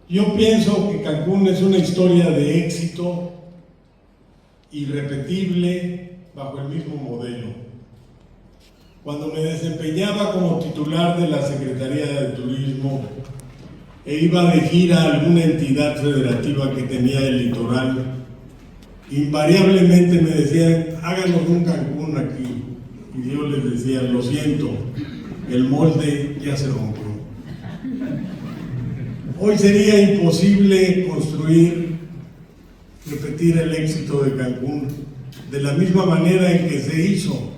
Yo pienso que Cancún es una historia de éxito irrepetible bajo el mismo modelo. Cuando me desempeñaba como titular de la Secretaría de Turismo e iba de gira a alguna entidad federativa que tenía el litoral, invariablemente me decían, háganos un Cancún aquí. Y yo les decía, lo siento, el molde ya se rompió. Hoy sería imposible repetir el éxito de Cancún de la misma manera en que se hizo,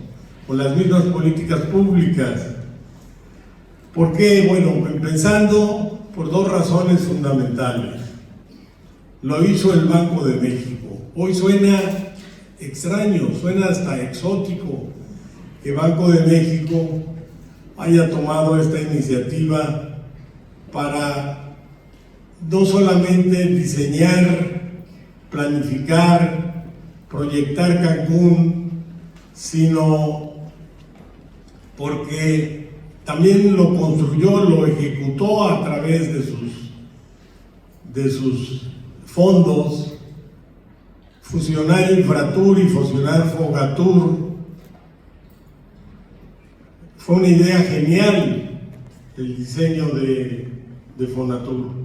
con las mismas políticas públicas. ¿Por qué? Bueno, empezando por dos razones fundamentales. Lo hizo el Banco de México. Hoy suena extraño, suena hasta exótico que Banco de México haya tomado esta iniciativa para no solamente diseñar, planificar, proyectar Cancún, sino porque también lo construyó, lo ejecutó a través de sus fondos, fusionar Infratur y fusionar Fogatur. Fue una idea genial el diseño de Fonatur.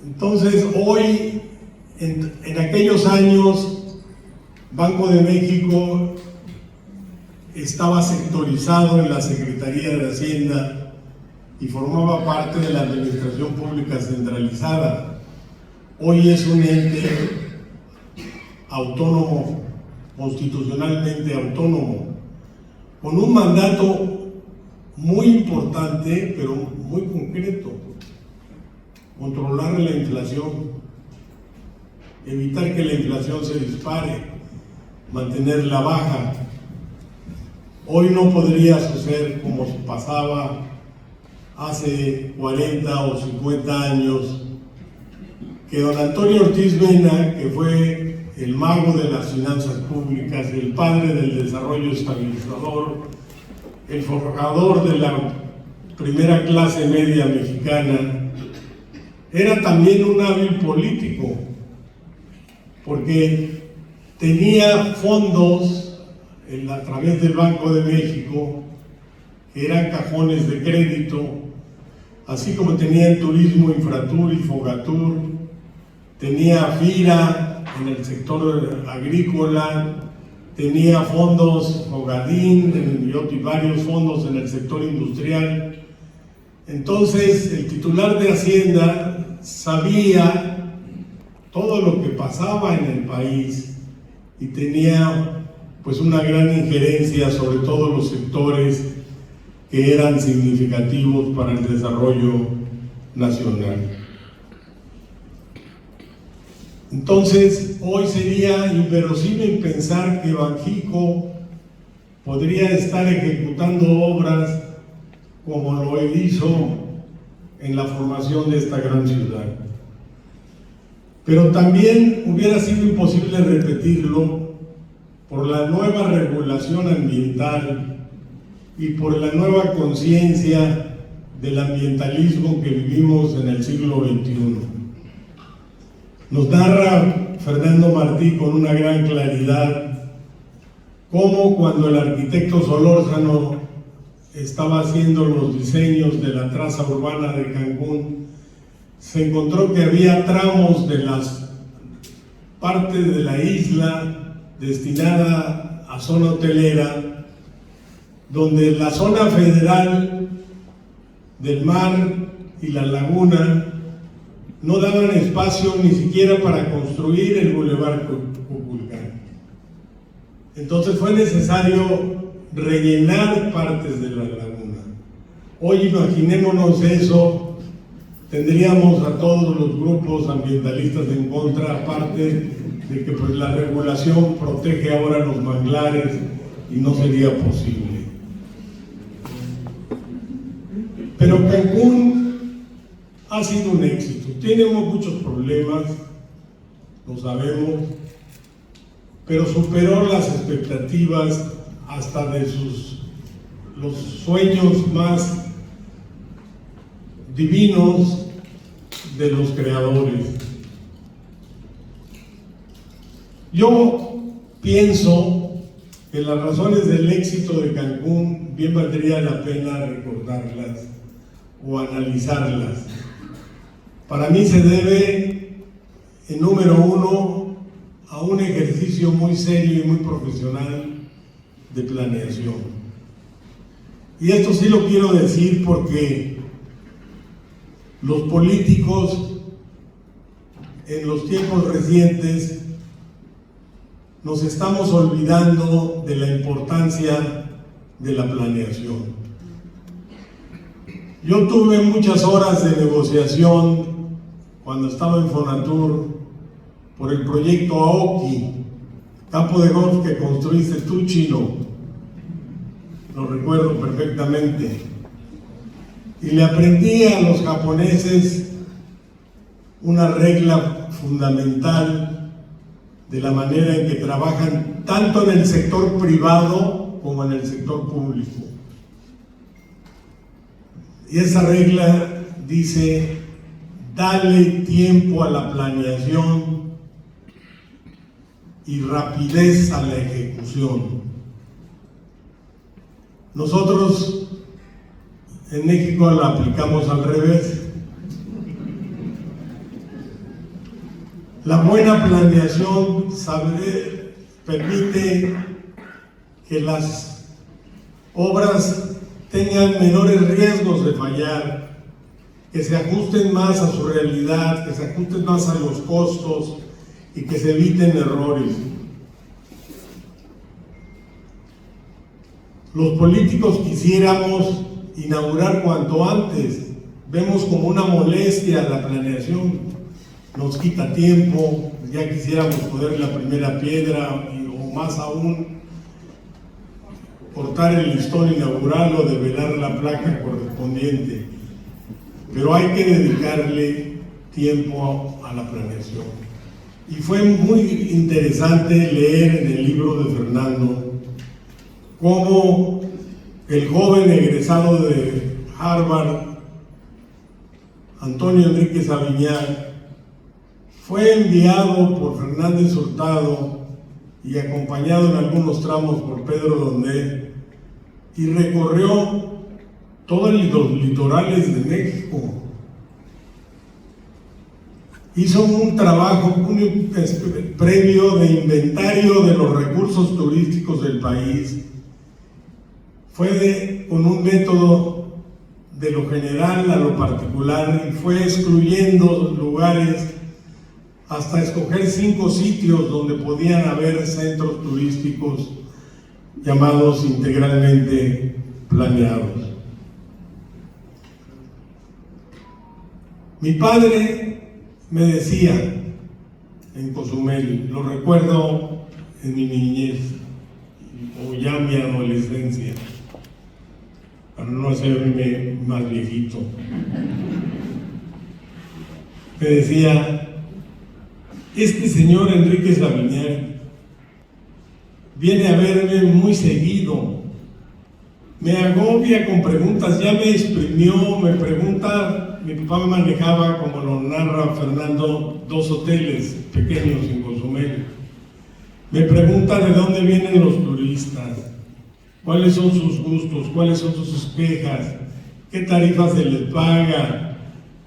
Entonces hoy, en aquellos años, Banco de México estaba sectorizado en la Secretaría de Hacienda y formaba parte de la Administración Pública Centralizada. Hoy es un ente autónomo, constitucionalmente autónomo, con un mandato muy importante, pero muy concreto: controlar la inflación, evitar que la inflación se dispare, mantenerla baja. Hoy no podría suceder como pasaba hace 40 o 50 años, que don Antonio Ortiz Mena, que fue el mago de las finanzas públicas, el padre del desarrollo estabilizador, el forjador de la primera clase media mexicana, era también un hábil político, porque tenía fondos a través del Banco de México, que eran cajones de crédito, así como tenía en turismo Infratur y Fogatur, tenía FIRA en el sector agrícola, tenía fondos Fogadín y varios fondos en el sector industrial. Entonces el titular de Hacienda sabía todo lo que pasaba en el país y tenía pues una gran injerencia sobre todos los sectores que eran significativos para el desarrollo nacional. Entonces, hoy sería inverosímil pensar que Banxico podría estar ejecutando obras como lo hizo en la formación de esta gran ciudad. Pero también hubiera sido imposible repetirlo por la nueva regulación ambiental y por la nueva conciencia del ambientalismo que vivimos en el siglo XXI. Nos narra Fernando Martí con una gran claridad cómo cuando el arquitecto Solórzano estaba haciendo los diseños de la traza urbana de Cancún, se encontró que había tramos de las partes de la isla destinada a zona hotelera, donde la zona federal del mar y la laguna no daban espacio ni siquiera para construir el Boulevard Cuculcán. Entonces fue necesario rellenar partes de la laguna. Hoy imaginémonos eso, tendríamos a todos los grupos ambientalistas en contra, aparte de que pues la regulación protege ahora los manglares y no sería posible. Pero Cancún ha sido un éxito, tiene muchos problemas, lo sabemos, pero superó las expectativas hasta de los sueños más divinos de los creadores. Yo pienso que las razones del éxito de Cancún bien valdría la pena recordarlas o analizarlas. Para mí se debe, en número uno, a un ejercicio muy serio y muy profesional de planeación. Y esto sí lo quiero decir porque los políticos en los tiempos recientes nos estamos olvidando de la importancia de la planeación. Yo tuve muchas horas de negociación cuando estaba en Fonatur por el proyecto Aoki, campo de golf que construiste tú, Chino, lo recuerdo perfectamente. Y le aprendí a los japoneses una regla fundamental de la manera en que trabajan tanto en el sector privado como en el sector público. Y esa regla dice: dale tiempo a la planeación y rapidez a la ejecución. Nosotros en México la aplicamos al revés. La buena planeación permite que las obras tengan menores riesgos de fallar, que se ajusten más a su realidad, que se ajusten más a los costos y que se eviten errores. Los políticos quisiéramos inaugurar cuanto antes. Vemos como una molestia la planeación, nos quita tiempo, ya quisiéramos poner la primera piedra o más aún cortar el listón inaugural o develar la placa correspondiente. Pero hay que dedicarle tiempo a la planeación. Y fue muy interesante leer en el libro de Fernando cómo el joven egresado de Harvard, Antonio Enríquez Aviñar, fue enviado por Fernández Hurtado y acompañado en algunos tramos por Pedro Dondet, y recorrió todos los litorales de México. Hizo un trabajo previo de inventario de los recursos turísticos del país. Fue con un método de lo general a lo particular y fue excluyendo lugares hasta escoger 5 sitios donde podían haber centros turísticos llamados integralmente planeados. Mi padre me decía en Cozumel, lo recuerdo en mi niñez o ya mi adolescencia, para no hacerme más viejito, me decía: este señor Enríquez Aviñar viene a verme muy seguido, me agobia con preguntas, ya me exprimió, me pregunta. Mi papá manejaba, como lo narra Fernando, 2 hoteles pequeños en Cozumel. Me pregunta de dónde vienen los turistas, cuáles son sus gustos, cuáles son sus quejas, qué tarifas se les paga.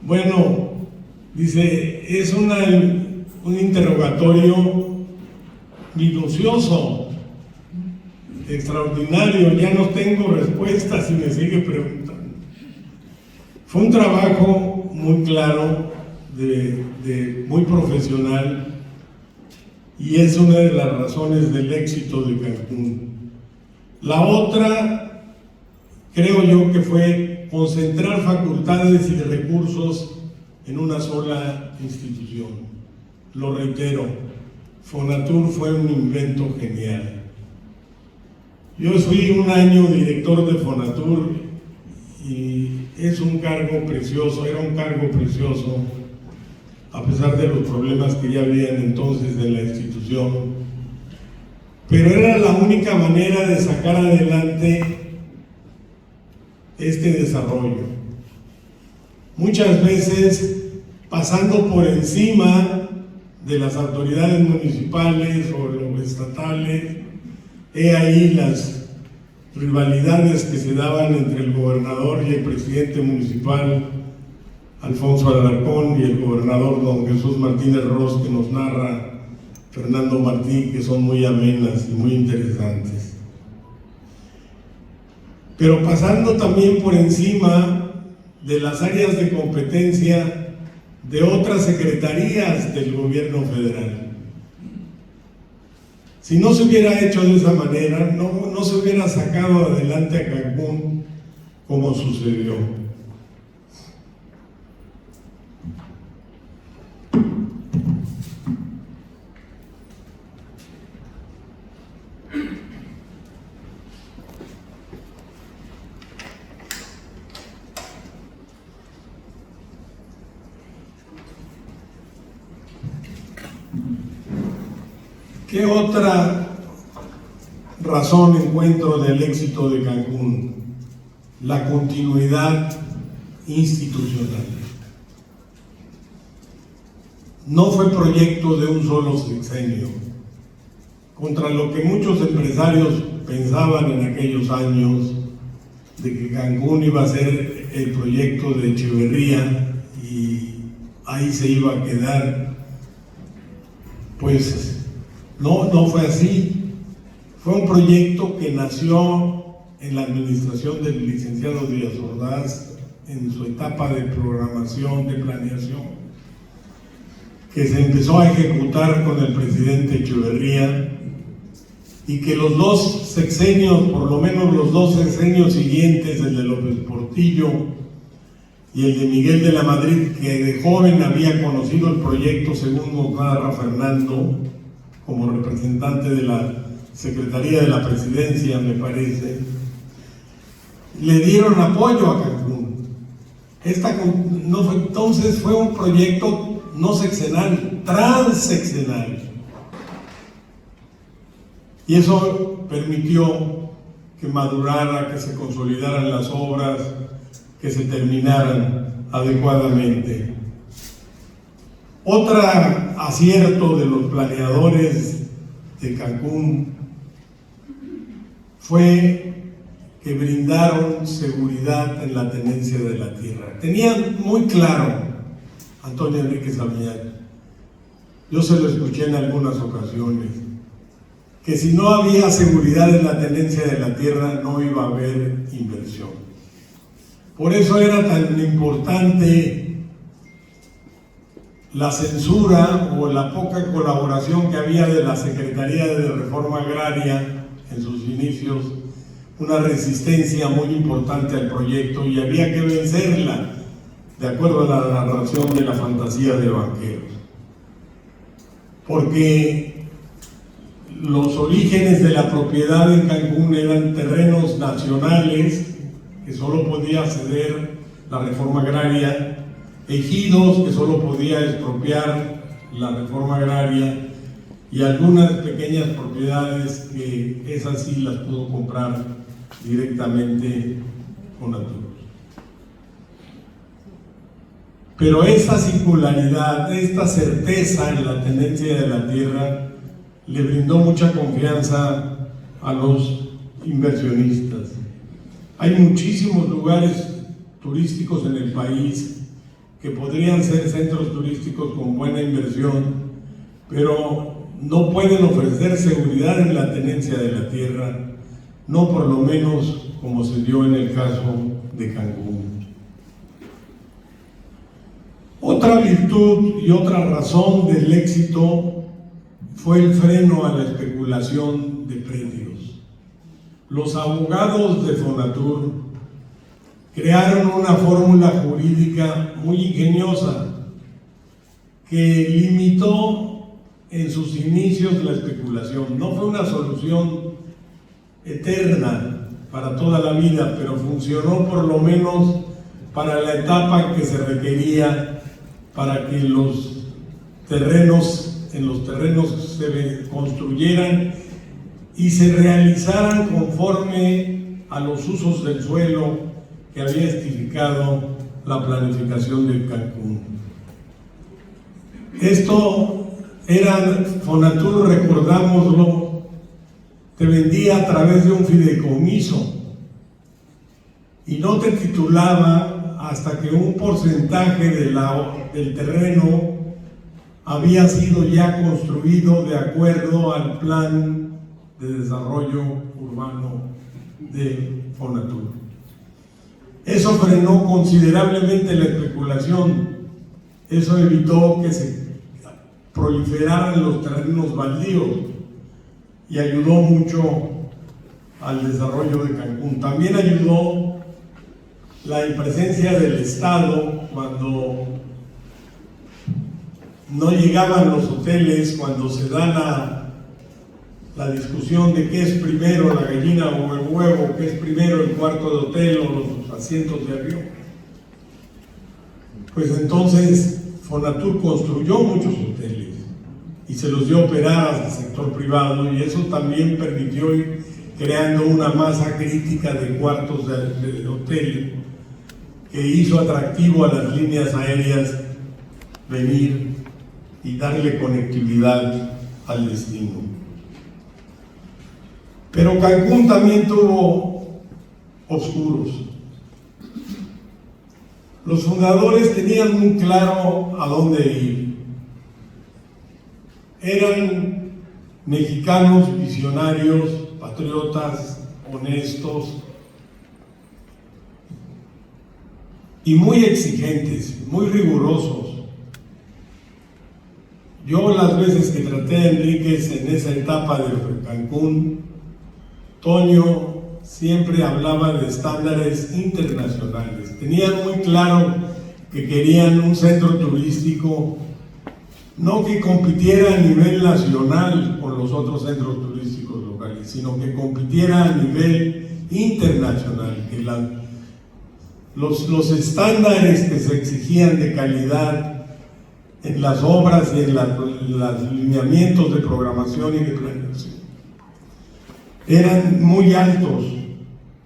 Bueno, dice, es un interrogatorio minucioso, extraordinario, ya no tengo respuestas y me sigue preguntando. Fue un trabajo muy claro, muy profesional, y es una de las razones del éxito de Cancún. La otra, creo yo, que fue concentrar facultades y recursos en una sola institución. Lo reitero, Fonatur fue un invento genial. Yo fui un año director de Fonatur y es un cargo precioso, era un cargo precioso, a pesar de los problemas que ya habían entonces de la institución. Pero era la única manera de sacar adelante este desarrollo. muchas veces pasando por encima de las autoridades municipales o estatales. He ahí las rivalidades que se daban entre el gobernador y el presidente municipal, Alfonso Alarcón, y el gobernador don Jesús Martínez Ros, que nos narra Fernando Martín, que son muy amenas y muy interesantes. Pero pasando también por encima de las áreas de competencia de otras secretarías del gobierno federal. Si no se hubiera hecho de esa manera, no se hubiera sacado adelante a Cancún como sucedió. ¿Qué otra razón encuentro del éxito de Cancún? La continuidad institucional. No fue proyecto de un solo sexenio, contra lo que muchos empresarios pensaban en aquellos años, de que Cancún iba a ser el proyecto de Echeverría y ahí se iba a quedar. Pues no fue así. Fue un proyecto que nació en la administración del licenciado Díaz Ordaz, en su etapa de programación, de planeación, que se empezó a ejecutar con el presidente Echeverría, y que los dos sexenios, por lo menos los dos sexenios siguientes, el de López Portillo y el de Miguel de la Madrid, que de joven había conocido el proyecto, según nos narra Fernando, como representante de la Secretaría de la Presidencia, me parece, le dieron apoyo a Cancún. Entonces fue un proyecto no sexenal, transexenal. Y eso permitió que madurara, que se consolidaran las obras, que se terminaran adecuadamente. Otro acierto de los planeadores de Cancún fue que brindaron seguridad en la tenencia de la tierra. Tenían muy claro, Antonio Enrique Sabiñán, yo se lo escuché en algunas ocasiones, que si no había seguridad en la tenencia de la tierra no iba a haber inversión. Por eso era tan importante la censura o la poca colaboración que había de la Secretaría de Reforma Agraria en sus inicios, una resistencia muy importante al proyecto, y había que vencerla, de acuerdo a la narración de la fantasía de Banqueros. Porque los orígenes de la propiedad en Cancún eran terrenos nacionales que solo podía ceder la reforma agraria, ejidos que solo podía expropiar la reforma agraria, y algunas pequeñas propiedades que esas sí las pudo comprar directamente con Arturo. Pero esa singularidad, esta certeza en la tenencia de la tierra le brindó mucha confianza a los inversionistas. Hay muchísimos lugares turísticos en el país que podrían ser centros turísticos con buena inversión, pero no pueden ofrecer seguridad en la tenencia de la tierra, no por lo menos como se dio en el caso de Cancún. Otra virtud y otra razón del éxito fue el freno a la especulación de predios. Los abogados de Fonatur crearon una fórmula jurídica muy ingeniosa que limitó en sus inicios la especulación. No fue una solución eterna para toda la vida, pero funcionó por lo menos para la etapa que se requería para que en los terrenos se construyeran y se realizaran conforme a los usos del suelo que había estificado la planificación de Cancún. Esto era, Fonatur, recordámoslo, te vendía a través de un fideicomiso y no te titulaba hasta que un porcentaje del terreno había sido ya construido de acuerdo al plan de desarrollo urbano de Fonatur. Eso frenó considerablemente la especulación, eso evitó que se proliferaran los terrenos baldíos y ayudó mucho al desarrollo de Cancún. También ayudó la presencia del Estado cuando no llegaban los hoteles, cuando se da la discusión de qué es primero, la gallina o el huevo, qué es primero, el cuarto de hotel o los asientos de avión. Pues entonces Fonatur construyó muchos hoteles y se los dio a operar al sector privado, y eso también permitió ir creando una masa crítica de cuartos de hotel que hizo atractivo a las líneas aéreas venir y darle conectividad al destino. Pero Cancún también tuvo oscuros. Los fundadores tenían muy claro a dónde ir. Eran mexicanos visionarios, patriotas, honestos y muy exigentes, muy rigurosos. Yo las veces que traté a Enríquez en esa etapa de Cancún, Toño siempre hablaba de estándares internacionales. Tenían muy claro que querían un centro turístico no que compitiera a nivel nacional con los otros centros turísticos locales, sino que compitiera a nivel internacional, que los estándares que se exigían de calidad en las obras y en los lineamientos de programación y de planeación eran muy altos,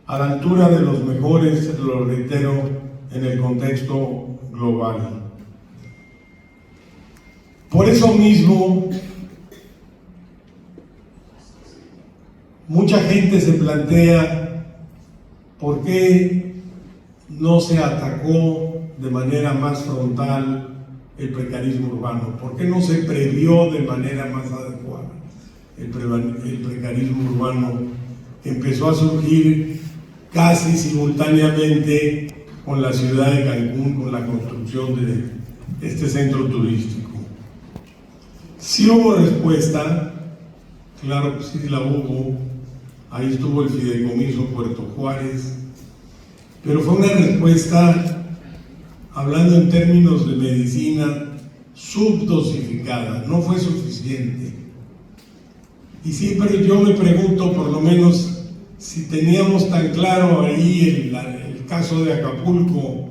a la altura de los mejores, lo reitero, en el contexto global. Por eso mismo, mucha gente se plantea por qué no se atacó de manera más frontal el precarismo urbano, por qué no se previó de manera más adecuada el precarismo urbano que empezó a surgir casi simultáneamente con la ciudad de Cancún, con la construcción de este centro turístico. Sí hubo respuesta, claro que sí la hubo, ahí estuvo el fideicomiso Puerto Juárez, pero fue una respuesta, hablando en términos de medicina, subdosificada, no fue suficiente. Y siempre yo me pregunto, por lo menos, si teníamos tan claro ahí el caso de Acapulco,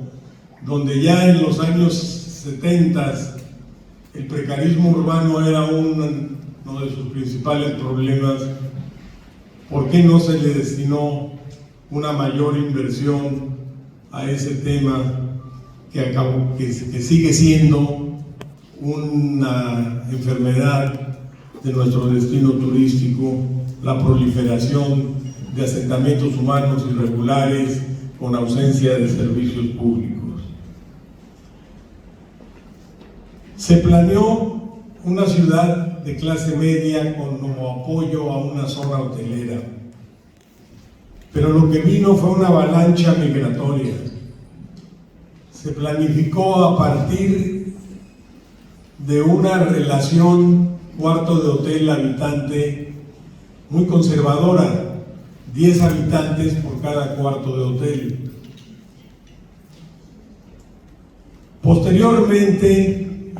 donde ya en los años 70 el precarismo urbano era uno de sus principales problemas, ¿por qué no se le destinó una mayor inversión a ese tema que sigue siendo una enfermedad de nuestro destino turístico, la proliferación de asentamientos humanos irregulares con ausencia de servicios públicos? Se planeó una ciudad de clase media como apoyo a una zona hotelera, pero lo que vino fue una avalancha migratoria. Se planificó a partir de una relación cuarto de hotel habitante muy conservadora, 10 habitantes por cada cuarto de hotel. Posteriormente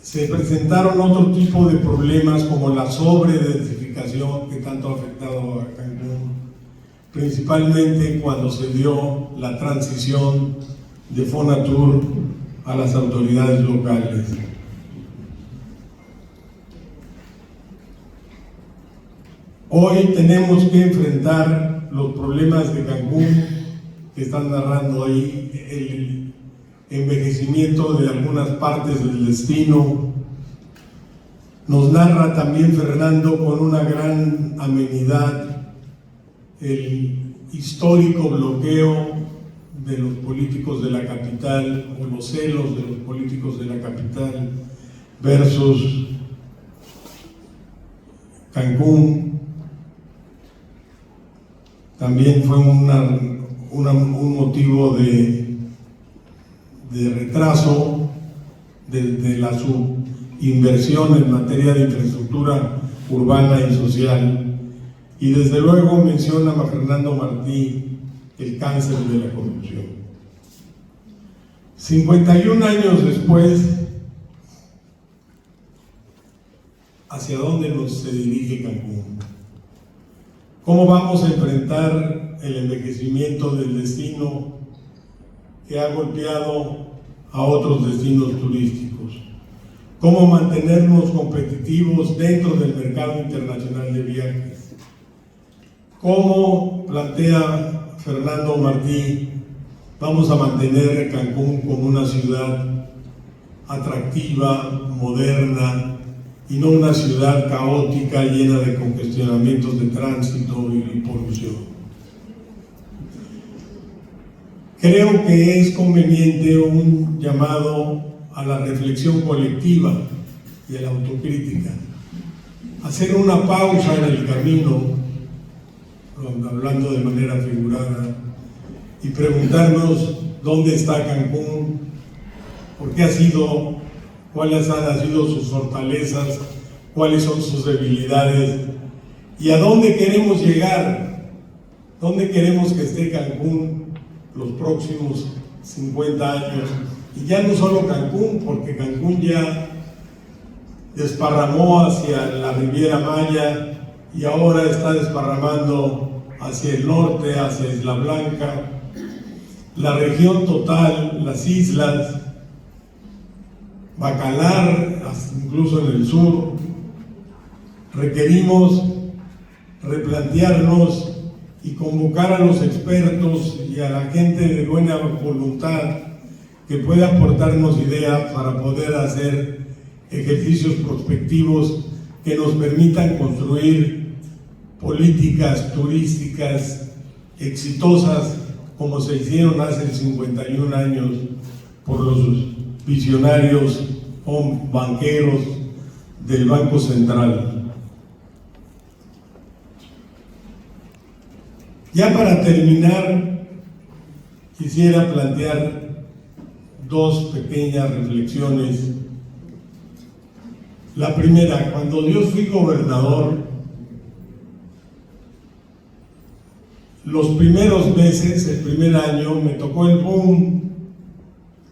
se presentaron otro tipo de problemas como la sobredensificación que tanto ha afectado a Cancún, principalmente cuando se dio la transición de Fonatur a las autoridades locales. Hoy tenemos que enfrentar los problemas de Cancún que están narrando ahí el envejecimiento de algunas partes del destino. Nos narra también Fernando con una gran amenidad el histórico bloqueo de los políticos de la capital, o los celos de los políticos de la capital versus Cancún. También fue un motivo de retraso de la subinversión en materia de infraestructura urbana y social. Y desde luego menciona a Fernando Martí el cáncer de la corrupción. 51 años después, ¿hacia dónde se dirige Cancún? ¿Cómo vamos a enfrentar el envejecimiento del destino que ha golpeado a otros destinos turísticos? ¿Cómo mantenernos competitivos dentro del mercado internacional de viajes? ¿Cómo plantea Fernando Martí vamos a mantener Cancún como una ciudad atractiva, moderna, y no una ciudad caótica llena de congestionamientos de tránsito y polución? Creo que es conveniente un llamado a la reflexión colectiva y a la autocrítica, hacer una pausa en el camino, hablando de manera figurada, y preguntarnos dónde está Cancún, por qué cuáles han sido sus fortalezas, cuáles son sus debilidades y a dónde queremos llegar, dónde queremos que esté Cancún los próximos 50 años. Y ya no solo Cancún, porque Cancún ya desparramó hacia la Riviera Maya y ahora está desparramando hacia el norte, hacia Isla Blanca, la región total, las islas, Bacalar, incluso en el sur. Requerimos replantearnos y convocar a los expertos y a la gente de buena voluntad que pueda aportarnos ideas para poder hacer ejercicios prospectivos que nos permitan construir políticas turísticas exitosas como se hicieron hace 51 años por los visionarios o banqueros del Banco Central. Ya para terminar, quisiera plantear dos pequeñas reflexiones. La primera, cuando yo fui gobernador, los primeros meses, el primer año, me tocó el boom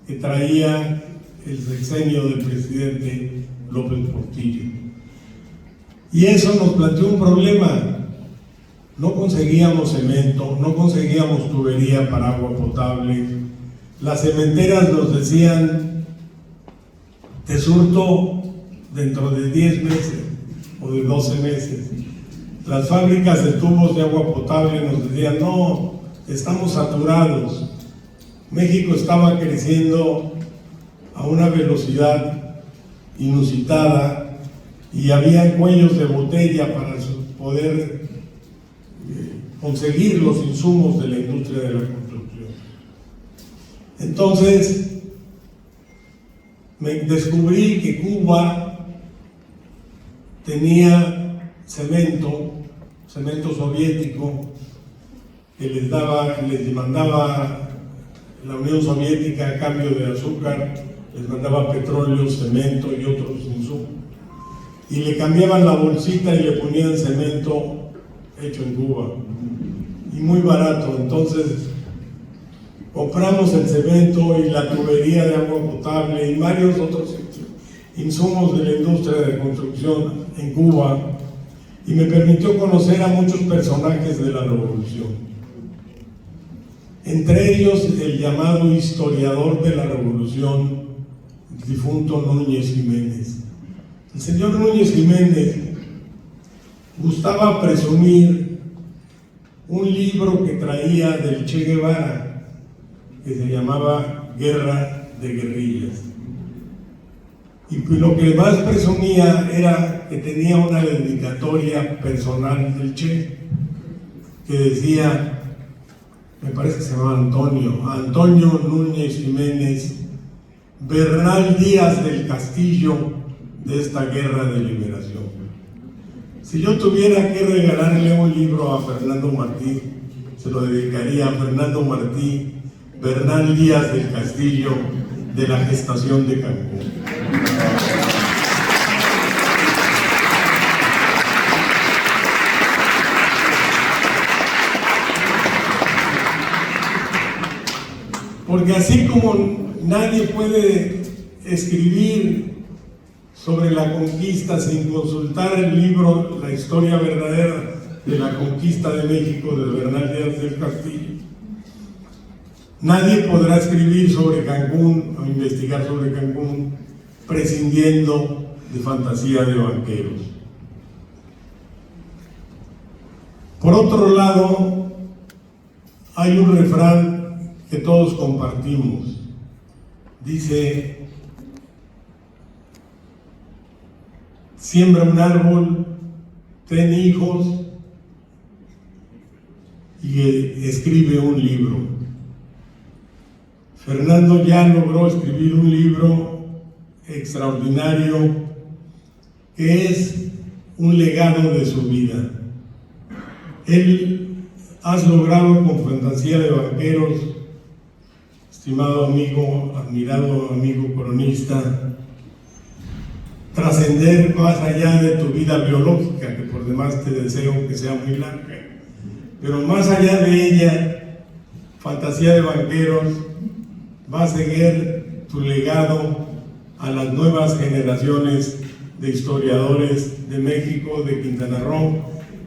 que traía el sexenio del presidente López Portillo. Y eso nos planteó un problema. No conseguíamos cemento, no conseguíamos tubería para agua potable. Las cementeras nos decían, te surto dentro de 10 meses o de 12 meses. Las fábricas de tubos de agua potable nos decían, no, estamos saturados. México estaba creciendo a una velocidad inusitada y había cuellos de botella para poder conseguir los insumos de la industria de la construcción. Entonces, descubrí que Cuba tenía cemento soviético que les mandaba la Unión Soviética a cambio de azúcar, les mandaba petróleo, cemento y otros insumos. Y le cambiaban la bolsita y le ponían cemento hecho en Cuba. Y muy barato. Entonces, compramos el cemento y la tubería de agua potable y varios otros insumos de la industria de construcción en Cuba. Y me permitió conocer a muchos personajes de la revolución. Entre ellos, el llamado historiador de la revolución, el difunto Núñez Jiménez. El señor Núñez Jiménez gustaba presumir un libro que traía del Che Guevara, que se llamaba Guerra de Guerrillas. Y lo que más presumía era que tenía una dedicatoria personal del Che, que decía, me parece que se llamaba Antonio Núñez Jiménez, Bernal Díaz del Castillo de esta guerra de liberación. Si yo tuviera que regalarle un libro a Fernando Martí, se lo dedicaría a Fernando Martí, Bernal Díaz del Castillo de la gestación de Cancún. Porque así como nadie puede escribir sobre la conquista sin consultar el libro La historia verdadera de la conquista de México de Bernal Díaz del Castillo, nadie podrá escribir sobre Cancún o investigar sobre Cancún prescindiendo de fantasía de banqueros. Por otro lado, hay un refrán que todos compartimos. Dice: siembra un árbol, ten hijos y escribe un libro. Fernando ya logró escribir un libro extraordinario que es un legado de su vida. Él has logrado con Fantasía de Banqueros, estimado amigo, admirado amigo cronista, trascender más allá de tu vida biológica, que por demás te deseo que sea muy larga, pero más allá de ella, Fantasía de Banqueros va a seguir tu legado a las nuevas generaciones de historiadores de México, de Quintana Roo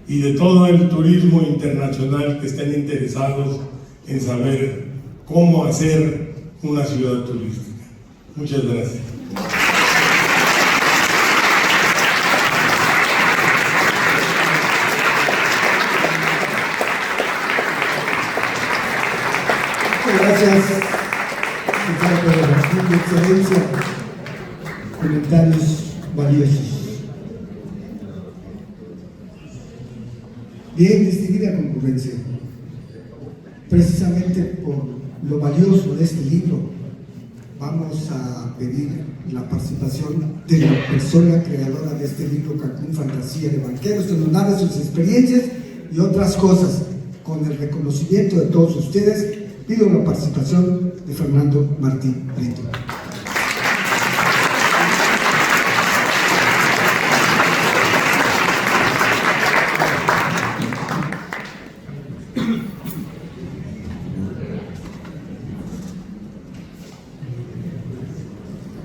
y de todo el turismo internacional que estén interesados en saber cómo hacer una ciudad turística. Muchas gracias. Gracias, secretario de Excelencia. Comentarios valiosos. Bien, distinguida concurrencia, precisamente por lo valioso de este libro, vamos a pedir la participación de la persona creadora de este libro, Cancún, Fantasía de Banqueros, que nos narra sus experiencias y otras cosas. Con el reconocimiento de todos ustedes, pido la participación de Fernando Martí Prieto.